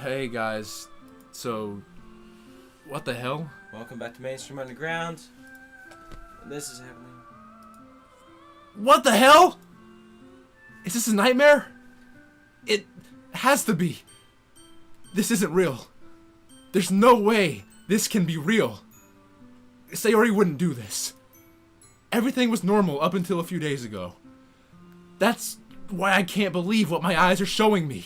Hey guys, so what the hell? Welcome back to Mainstream Underground. This is happening. What the hell? Is this a nightmare? It has to be. This isn't real. There's no way this can be real. Sayori wouldn't do this. Everything was normal up until a few days ago. That's why I can't believe what my eyes are showing me.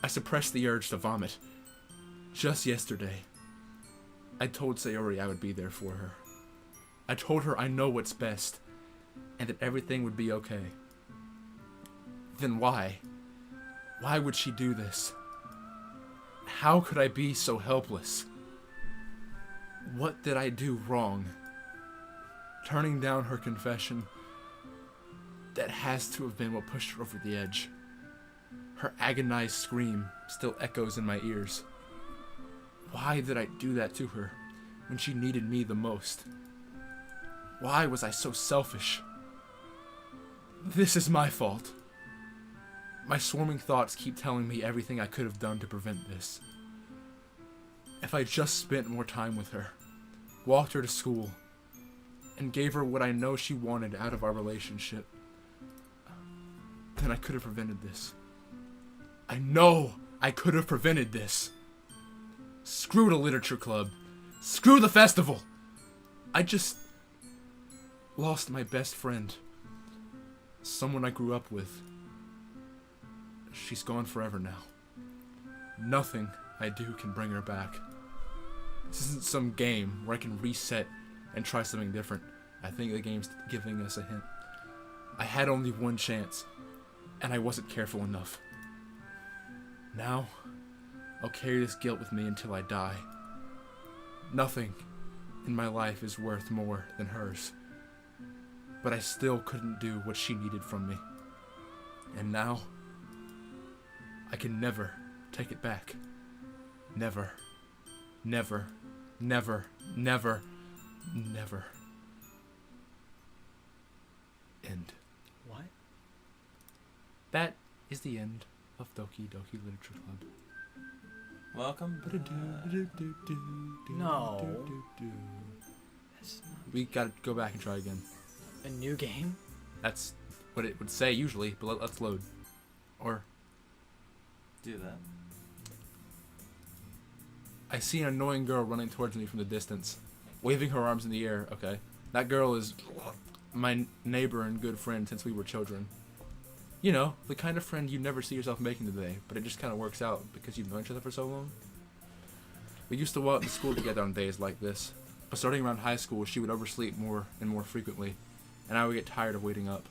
I suppressed the urge to vomit. Just yesterday, I told Sayori I would be there for her. I told her I know what's best, and that everything would be okay. Then why? Why would she do this? How could I be so helpless? What did I do wrong? Turning down her confession, that has to have been what pushed her over the edge. Her agonized scream still echoes in my ears. Why did I do that to her when she needed me the most? Why was I so selfish? This is my fault. My swarming thoughts keep telling me everything I could have done to prevent this. If I just spent more time with her, walked her to school, and gave her what I know she wanted out of our relationship, then I could have prevented this. I know I could have prevented this. Screw the literature club. Screw the festival. I just lost my best friend. Someone I grew up with. She's gone forever now. Nothing I do can bring her back. This isn't some game where I can reset and try something different. I think the game's giving us a hint. I had only one chance, and I wasn't careful enough. Now, I'll carry this guilt with me until I die. Nothing in my life is worth more than hers. But I still couldn't do what she needed from me. And now, I can never take it back. Never. Never. Never. Never. Never. End. What? That is the end of Doki Doki Literature Club. Welcome. No. That's We gotta go back and try again. a new game? That's what it would say usually, but let's load. Or, Do that. I see an annoying girl running towards me from the distance, waving her arms in the air. Okay. That girl is my neighbor and good friend since we were children. You know, the kind of friend you never see yourself making today, but it just kind of works out because you've known each other for so long. We used to walk to school together on days like this, but starting around high school, she would oversleep more and more frequently, and I would get tired of waiting up.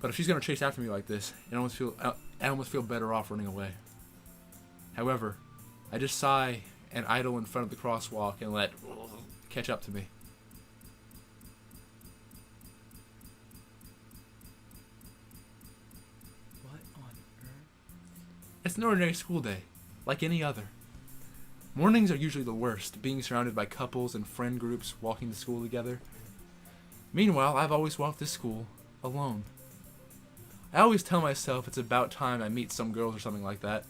But if she's gonna chase after me like this, I almost feel better off running away. However, I just sigh and idle in front of the crosswalk and let catch up to me. What on earth? It's an ordinary school day, like any other. Mornings are usually the worst, being surrounded by couples and friend groups walking to school together. Meanwhile, I've always walked to school alone. I always tell myself it's about time I meet some girls or something like that.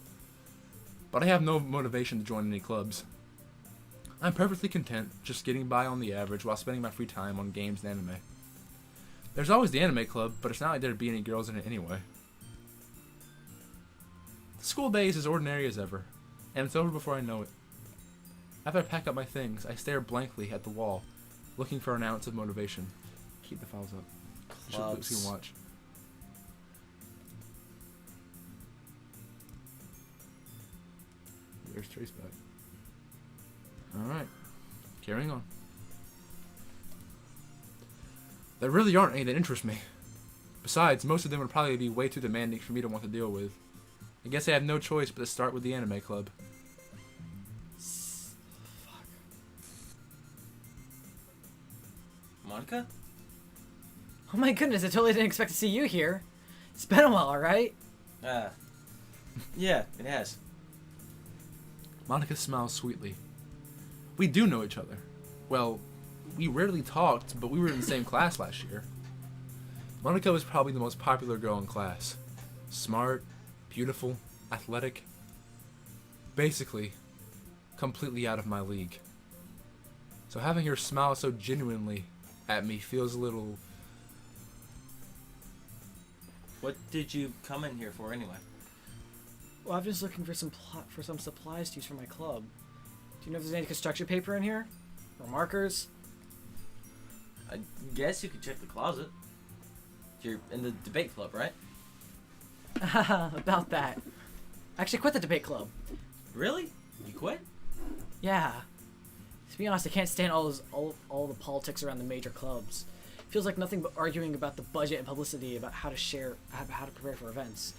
But I have no motivation to join any clubs. I'm perfectly content just getting by on the average while spending my free time on games and anime. There's always the anime club, but it's not like there'd be any girls in it anyway. The school day is as ordinary as ever, and it's over before I know it. After I pack up my things, I stare blankly at the wall, looking for an ounce of motivation. Keep the files up. Clubs. So you can watch. There's Trace back. Alright. Carrying on. There really aren't any that interest me. Besides, most of them would probably be way too demanding for me to want to deal with. I guess I have no choice but to start with the anime club. Fuck. Monica? Oh my goodness, I totally didn't expect to see you here. It's been a while, right? Yeah, it has. Monica smiles sweetly. We do know each other. Well, we rarely talked, but we were in the same class last year. Monica was probably the most popular girl in class. Smart, beautiful, athletic. Basically, completely out of my league. So having her smile so genuinely at me feels a little... What did you come in here for anyway? Well, I'm just looking for some supplies to use for my club. Do you know if there's any construction paper in here? Or markers? I guess you could check the closet. You're in the debate club, right? About that. I actually quit the debate club. Really? You quit? Yeah. To be honest, I can't stand all the politics around the major clubs. It feels like nothing but arguing about the budget and publicity about how to prepare for events.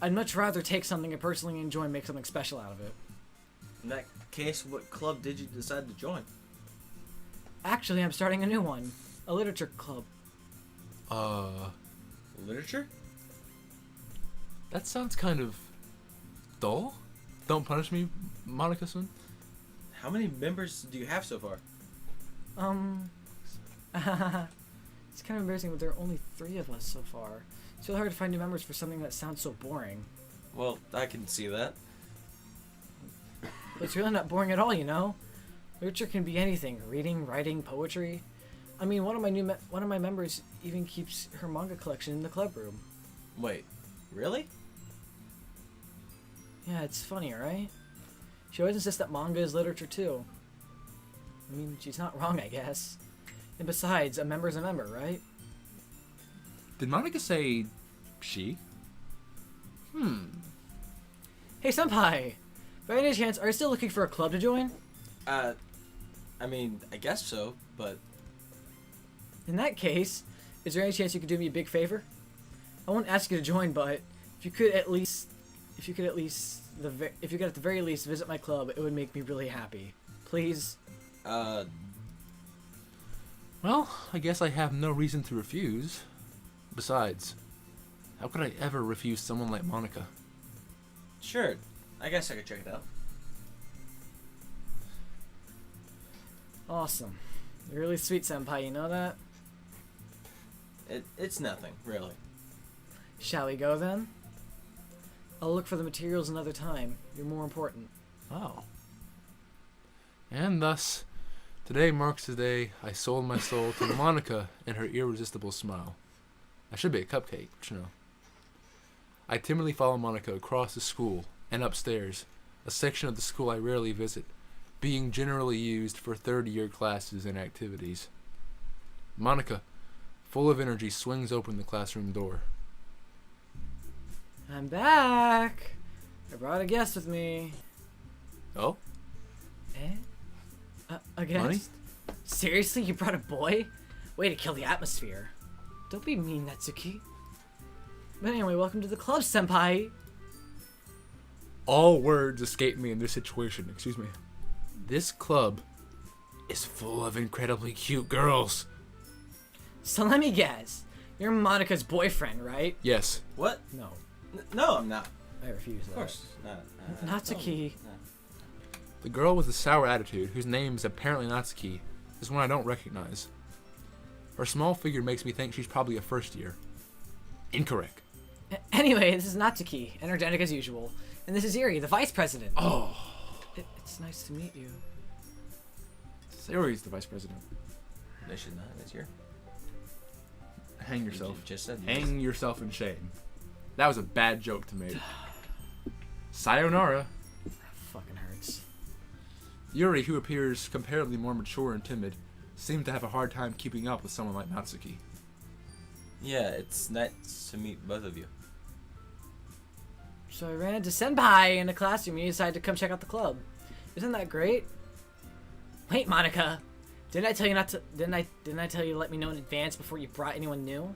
I'd much rather take something I personally enjoy and make something special out of it. In that case, what club did you decide to join? Actually, I'm starting a new one. A literature club. Literature? That sounds kind of dull. Don't punish me, Monica-san. How many members do you have so far? It's kind of embarrassing, but there are only 3 of us so far. It's really hard to find new members for something that sounds so boring. Well, I can see that. But it's really not boring at all, you know? Literature can be anything. Reading, writing, poetry. I mean, one of my members even keeps her manga collection in the club room. Wait, really? Yeah, it's funny, right? She always insists that manga is literature too. I mean, she's not wrong, I guess. And besides, a member's a member, right? Did Monica say she? Hey, senpai! By any chance, are you still looking for a club to join? I mean, I guess so, but... In that case, is there any chance you could do me a big favor? I won't ask you to join, but if you could at the very least visit my club, it would make me really happy. Please? Well, I guess I have no reason to refuse. Besides, how could I ever refuse someone like Monica? Sure, I guess I could check it out. Awesome. You're really sweet, senpai, you know that? It's nothing, really. Shall we go then? I'll look for the materials another time. You're more important. Oh. And thus, today marks the day I sold my soul to Monica and her irresistible smile. I should be a cupcake, but you know. I timidly follow Monica across the school and upstairs, a section of the school I rarely visit, being generally used for third-year classes and activities. Monica, full of energy, swings open the classroom door. I'm back! I brought a guest with me. Oh? A guest? Money? Seriously, you brought a boy? Way to kill the atmosphere. Don't be mean, Natsuki. But anyway, welcome to the club, senpai. All words escape me in this situation. Excuse me. This club is full of incredibly cute girls. So let me guess. You're Monica's boyfriend, right? Yes. What? No. No, I'm not. I refuse that. Of course not. Natsuki. No. The girl with the sour attitude, whose name is apparently Natsuki, is one I don't recognize. Her small figure makes me think she's probably a first year. Incorrect. Anyway, this is Natsuki, energetic as usual. And this is Iri, the vice president. Oh. It's nice to meet you. Sayori's the vice president. They should not. It's your. Hang yourself. You just said Hang yourself in shame. That was a bad joke to make. Sayonara. That fucking hurts. Yuri, who appears comparatively more mature and timid, seemed to have a hard time keeping up with someone like Natsuki. Yeah, it's nice to meet both of you. So I ran into senpai in the classroom and he decided to come check out the club. Isn't that great? Wait, Monica. Didn't I tell you didn't I tell you to let me know in advance before you brought anyone new?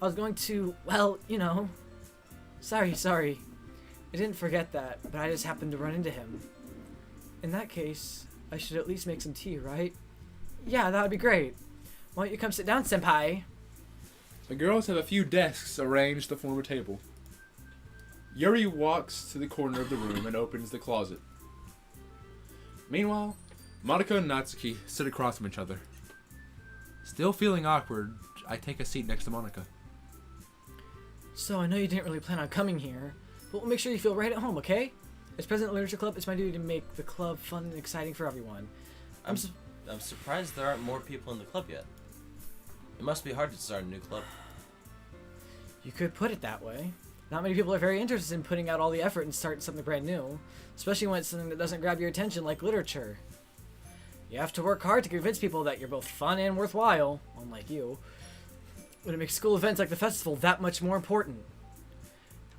I was going to, well, you know. Sorry. I didn't forget that, but I just happened to run into him. In that case, I should at least make some tea, right? Yeah, that would be great. Why don't you come sit down, senpai? The girls have a few desks arranged to form a table. Yuri walks to the corner of the room and opens the closet. Meanwhile, Monica and Natsuki sit across from each other. Still feeling awkward, I take a seat next to Monica. So I know you didn't really plan on coming here, We'll make sure you feel right at home, okay? As president of the Literature Club, it's my duty to make the club fun and exciting for everyone. I'm surprised there aren't more people in the club yet. It must be hard to start a new club. You could put it that way. Not many people are very interested in putting out all the effort and starting something brand new, especially when it's something that doesn't grab your attention like literature. You have to work hard to convince people that you're both fun and worthwhile, unlike you. But it makes school events like the festival that much more important.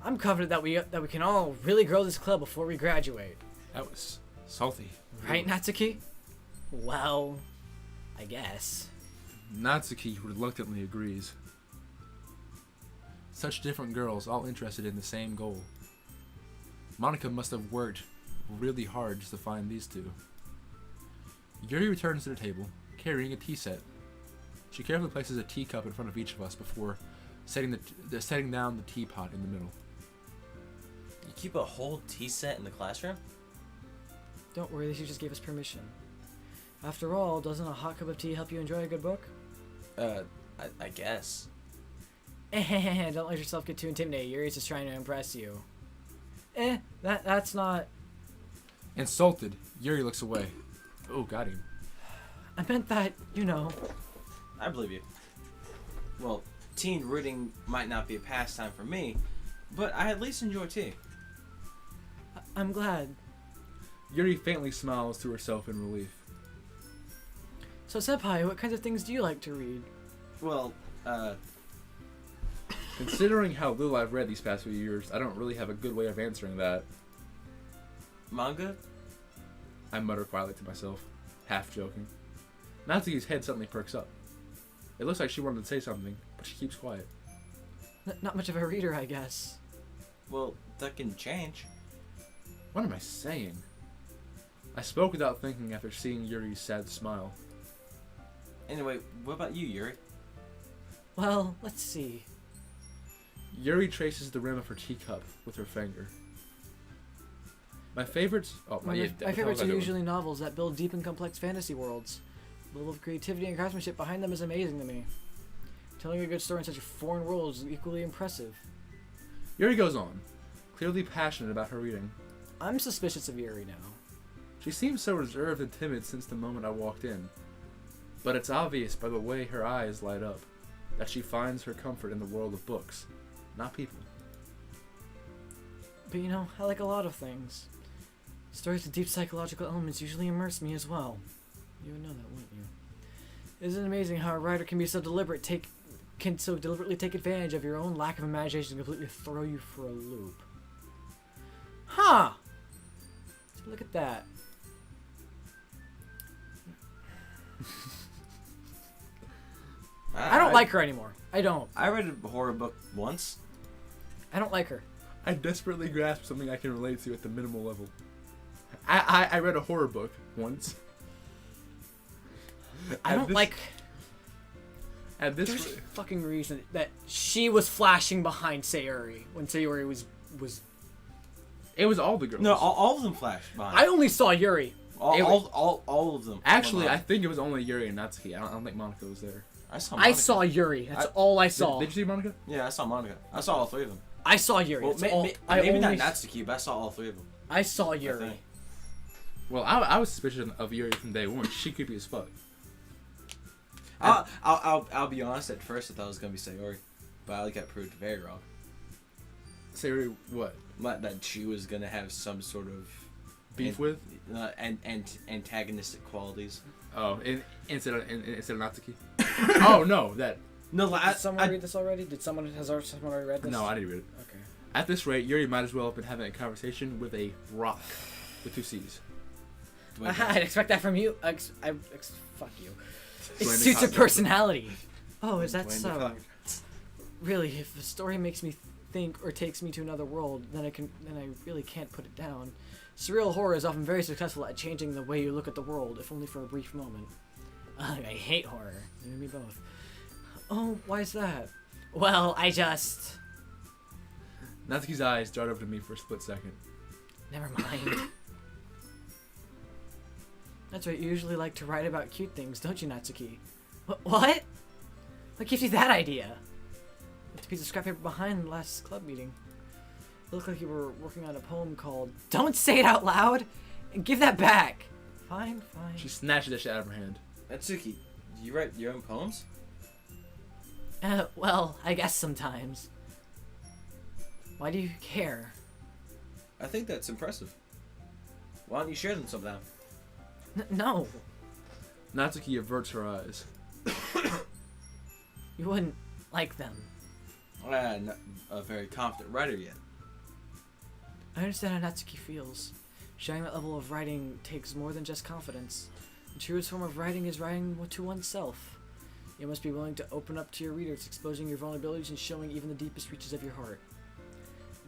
I'm confident that we can all really grow this club before we graduate. That was salty. Right, Natsuki? Well, I guess. Natsuki reluctantly agrees. Such different girls, all interested in the same goal. Monica must have worked really hard just to find these two. Yuri returns to the table, carrying a tea set. She carefully places a teacup in front of each of us before setting down the teapot in the middle. You keep a whole tea set in the classroom? Don't worry, she just gave us permission. After all, doesn't a hot cup of tea help you enjoy a good book? I guess. Don't let yourself get too intimidated. Yuri's just trying to impress you. That's not... Insulted, Yuri looks away. Oh, got him. I meant that, you know... I believe you. Well, teen reading might not be a pastime for me, but I at least enjoy tea. I'm glad. Yuri faintly smiles to herself in relief. So, Senpai, what kinds of things do you like to read? Well, Considering how little I've read these past few years, I don't really have a good way of answering that. manga? I mutter quietly to myself, half joking. Natsuki's head suddenly perks up. It looks like she wanted to say something, but she keeps quiet. Not much of a reader, I guess. Well, that can change. What am I saying? I spoke without thinking after seeing Yuri's sad smile. Anyway, what about you, Yuri? Well, let's see. Yuri traces the rim of her teacup with her finger. My favorites... Oh, My favorites are usually novels that build deep and complex fantasy worlds. The level of creativity and craftsmanship behind them is amazing to me. Telling a good story in such a foreign world is equally impressive. Yuri goes on, clearly passionate about her reading. I'm suspicious of Yuri now. She seems so reserved and timid since the moment I walked in. But it's obvious by the way her eyes light up that she finds her comfort in the world of books, not people. But you know, I like a lot of things. Stories with deep psychological elements usually immerse me as well. You would know that, wouldn't you? Isn't it amazing how a writer can be so deliberately take advantage of your own lack of imagination and completely throw you for a loop? Huh! Look at that. I don't like her anymore. I don't. I read a horror book once. I don't like her. I desperately grasp something I can relate to at the minimal level. I read a horror book once. I don't like... And this... There's a fucking reason that she was flashing behind Sayuri when Sayuri was... It was all the girls. No, all of them flashed behind. I only saw Yuri. All of them. Actually, I think it was only Yuri and Natsuki. I don't think Monica was there. I saw Monica. I saw Yuri. That's all I saw. Did you see Monica? Yeah, I saw Monica. I saw all three of them. I saw Yuri. Well, maybe not Natsuki, but I saw all three of them. I saw Yuri. Well, I was suspicious of Yuri from day one. She creepy as fuck. I'll be honest. At first, I thought it was gonna be Sayori, but I got proved very wrong. Sayori, what? That she was gonna have some sort of Beef with? Antagonistic qualities. Oh, instead of Natsuki? Oh, no, that... No, Did someone read this already? Has someone already read this? No, I didn't read it. Okay. At this rate, Yuri might as well have been having a conversation with a rock with two C's. I'd expect that from you. Fuck you. It Dwayne suits your DeCock. personality. Oh, is that Dwayne so? DeCock. Really, if the story makes me think or takes me to another world, then I really can't put it down. Surreal horror is often very successful at changing the way you look at the world, if only for a brief moment. Ugh, I hate horror. You and me both. Oh, why is that? Well, I just... Natsuki's eyes dart over to me for a split second. Never mind. That's right, you usually like to write about cute things, don't you, Natsuki? What? What gives you that idea? Left a piece of scrap paper behind the last club meeting. It looked like you were working on a poem called Don't Say It Out Loud and Give That Back. Fine. She snatches that shit out of her hand. Natsuki, do you write your own poems? Well, I guess sometimes. Why do you care? I think that's impressive. Why don't you share them sometime? No. Natsuki averts her eyes. You wouldn't like them. I'm not a very confident writer yet. I understand how Natsuki feels. Sharing that level of writing takes more than just confidence. The truest form of writing is writing to oneself. You must be willing to open up to your readers, exposing your vulnerabilities and showing even the deepest reaches of your heart.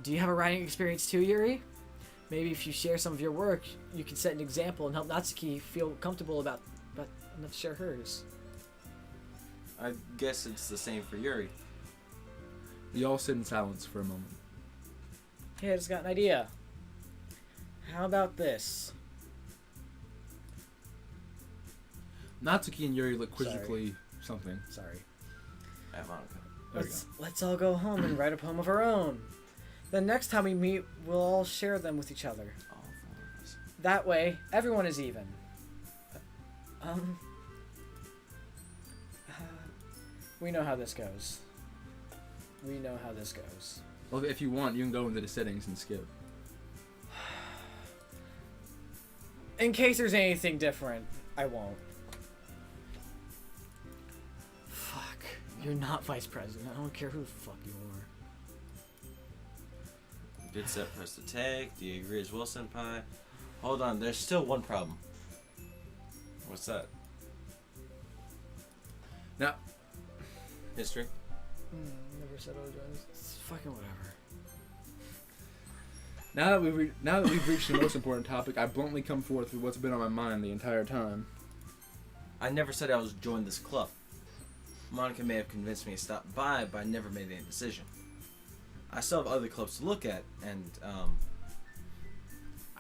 Do you have a writing experience too, Yuri? Maybe if you share some of your work, you can set an example and help Natsuki feel comfortable about enough to share hers. I guess it's the same for Yuri. We all sit in silence for a moment. Hey, I just got an idea. How about this? Natsuki and Yuri look quizzically something. Sorry. At Monica. There we go. Let's all go home and write a poem of our own. Then next time we meet, we'll all share them with each other. All four of us. That way, everyone is even. We know how this goes. Well, if you want, you can go into the settings and skip. In case there's anything different, I won't. Fuck. You're not vice president. I don't care who the fuck you are. Good set for us to take. Do you agree as well, Senpai? Hold on, there's still one problem. What's that? Now, History? Never said I was doing this. It's fucking whatever. now that we've reached the most important topic, I bluntly come forth with what's been on my mind the entire time. I never said I was joining this club. Monica may have convinced me to stop by, but I never made any decision. I still have other clubs to look at, and,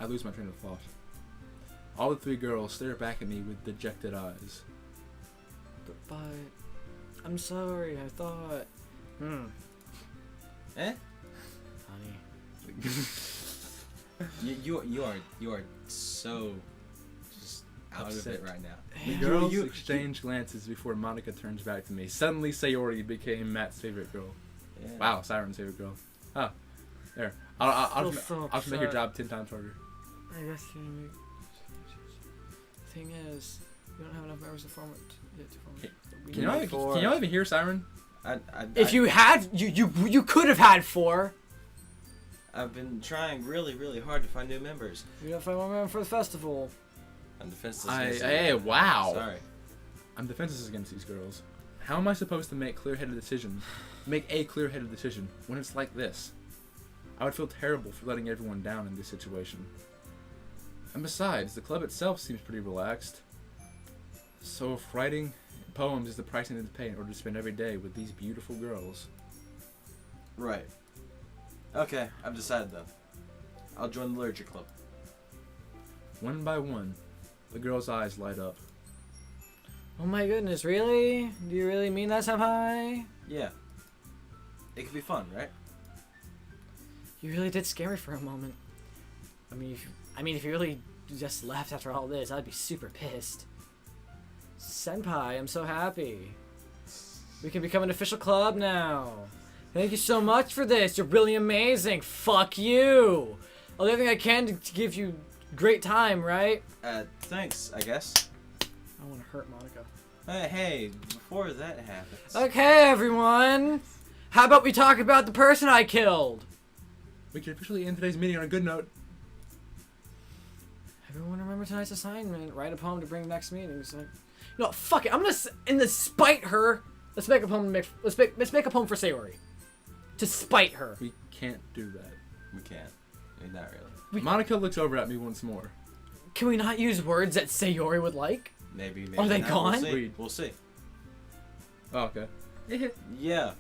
I lose my train of thought. All the three girls stare back at me with dejected eyes. But I'm sorry. I thought. Eh? Honey. You are so just out Upset. of it right now. The girls exchange glances before Monica turns back to me. Suddenly, Sayori became Matt's favorite girl. Yeah. Wow, Siren's favorite girl. Oh, there. I'll just make your job 10 times harder. I guess you make. The thing is, we don't have enough members to form it. Can y'all even hear Siren? If you had, you could have had 4. I've been trying really, really hard to find new members. You gotta find one member for the festival. I'm defenseless. Hey, wow. Sorry. I'm defenseless against these girls. How am I supposed to make a clear-headed decision when it's like this? I would feel terrible for letting everyone down in this situation. And besides, the club itself seems pretty relaxed. So if writing poems is the price I need to pay in order to spend every day with these beautiful girls. Right. Okay, I've decided though. I'll join the literature club. One by one, the girl's eyes light up. Oh my goodness, really? Do you really mean that, Senpai? Yeah. It could be fun, right? You really did scare me for a moment. I mean, if you really just left after all this, I'd be super pissed. Senpai, I'm so happy. We can become an official club now. Thank you so much for this. You're really amazing. Fuck you. I'll do everything I can to give you great time, right? Thanks, I guess. I don't want to hurt Monica. Hey, before that happens. Okay, everyone. How about we talk about the person I killed? We can officially end today's meeting on a good note. Everyone remember tonight's assignment. Write a poem to bring next meeting. So, you know what, fuck it. I'm gonna, in the spite her. Let's make a poem. Let's make a poem for Sayori. To spite her. We can't do that. We can't. I mean, not really. Monica looks over at me once more. Can we not use words that Sayori would like? Maybe. Are they not. gone? We'll see. Oh, okay. Yeah.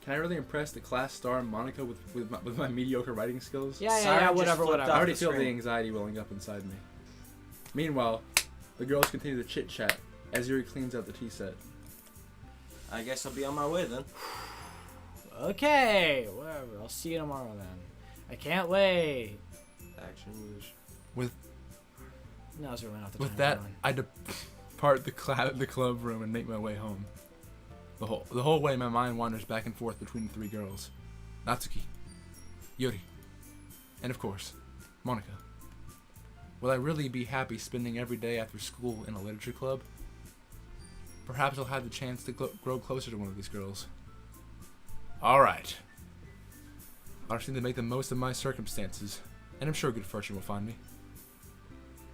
Can I really impress the class star Monica with my mediocre writing skills? Yeah, whatever. I already the feel the screen. anxiety welling up inside me. Meanwhile, the girls continue to chit-chat as Yuri cleans out the tea set. I guess I'll be on my way then. Okay, whatever. I'll see you tomorrow then. I can't wait. Action moves. No, it's really not the With time that, for one. I depart the club room and make my way home. The whole way, my mind wanders back and forth between the three girls, Natsuki, Yuri, and of course, Monica. Will I really be happy spending every day after school in a literature club? Perhaps I'll have the chance to grow closer to one of these girls. Alright. I'll just need to make the most of my circumstances, and I'm sure good fortune will find me.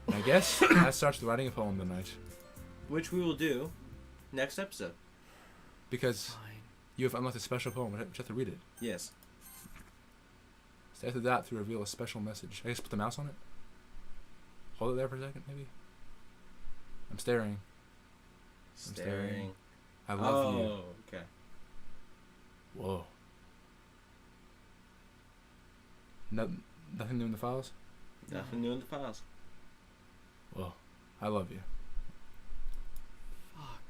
And I guess that starts the writing a poem tonight. Which we will do next episode. Because Fine. you have unlocked a special poem, which you have to read it. Yes. So after that, to reveal a special message. I guess put the mouse on it? Hold it there for a second, maybe? I'm staring. Staring. I love you. Oh, okay. Whoa. Nothing new in the files? Nothing new in the files. Whoa. I love you. Fuck.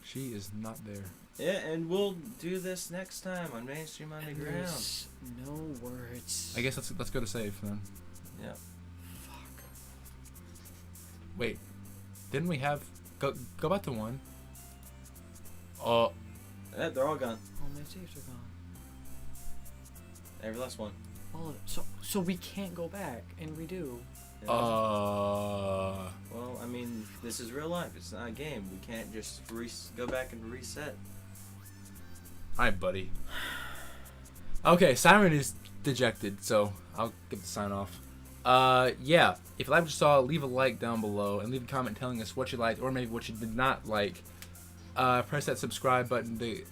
She is not there. Yeah, and we'll do this next time on Mainstream Underground. There's no words. I guess let's go to save then. Yeah. Fuck. Wait. Didn't we have... Go back to 1. Oh. Yeah, they're all gone. All my saves are gone. Every last one. All of it. So we can't go back and redo. Yeah. Well, I mean, this is real life. It's not a game. We can't just go back and reset. Alright, buddy. Okay, Siren is dejected, so I'll give the sign off. Yeah, if you liked what you saw, leave a like down below and leave a comment telling us what you liked or maybe what you did not like. Press that subscribe button to,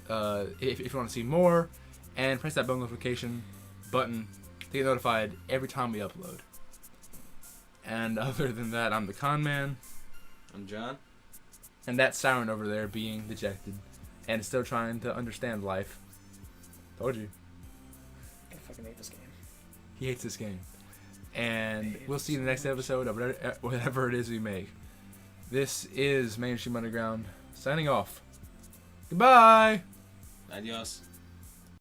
if you want to see more, and press that bell notification button to get notified every time we upload. And other than that, I'm the Con Man, I'm John. and that's Siren over there being dejected and still trying to understand life. Told you. I fucking hate this game. He hates this game. And we'll see you in the next episode of whatever it is we make. This is Mainstream Underground, signing off. Goodbye! Adios.